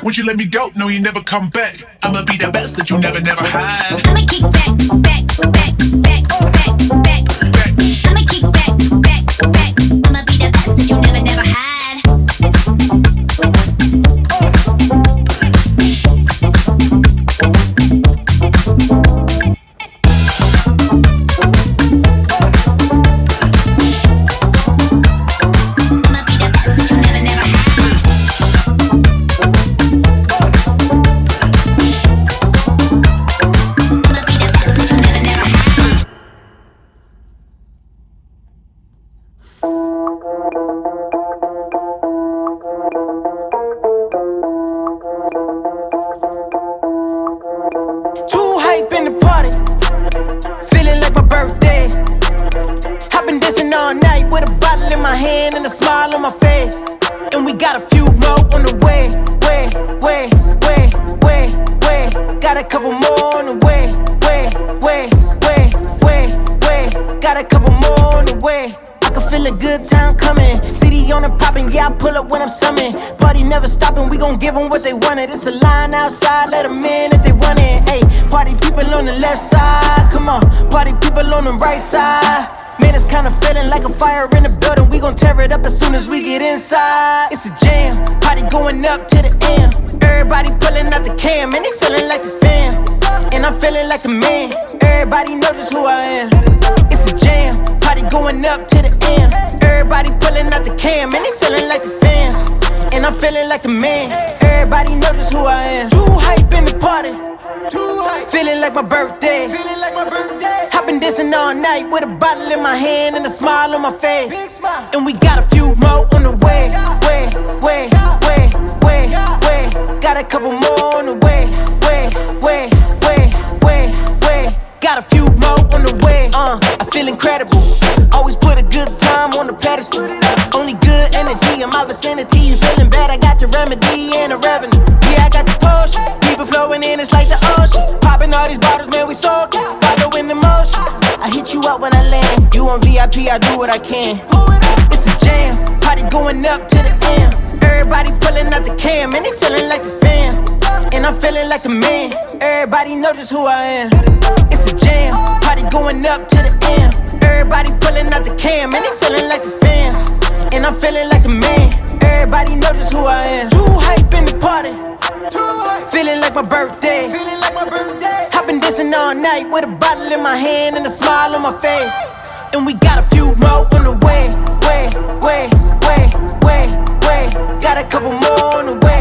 Would you let me go? No, you never come back. I'ma be the best that you never had. I'ma kick back, back, back, back, back, back. I'ma kick back, back, back. I'ma be the best that you never had. It's a line outside, let them in if they want it. Ayy, party people on the left side, come on. Party people on the right side. Man, it's kinda feeling like a fire in the building. We gon' tear it up as soon as we get inside. It's a jam, party going up to the M. Everybody pulling out the cam, and they feeling like the fam. And I'm feeling like the man. Everybody knows just who I am. It's a jam, party going up to the M. Everybody pulling out the cam, and they feeling like the fam. And I'm feeling like the man. Everybody knows just who I am. Too hype in the party. Too hype. Feeling like my birthday. Feeling like my birthday. I've been dancing all night with a bottle in my hand and a smile on my face. Big smile. And we got a few more on the way. Way. Got a couple more on the way. Way. Got a few more on the way. I feel incredible. Always put a good time on the pedestal. Only good energy in my vicinity. You feeling bad? I got the remedy and the revenue. Yeah, I got the potion. People flowing in, it's like the ocean. Popping all these bottles, man, we soaking. Following the motion. I hit you up when I land. You on VIP, I do what I can. It's a jam, party going up to the M. Everybody pulling out the cam, and they feeling like the fam. And I'm feeling like the man. Everybody knows just who I am. It's a jam, party going up to the M. Everybody pulling out the cam, and they feeling like the fam. And I'm feeling like the man. Everybody knows just who I am. Too hype in the party. Feeling like my birthday. I've been dancing all night with a bottle in my hand and a smile on my face. And we got a few more on the way. Got a couple more on the way.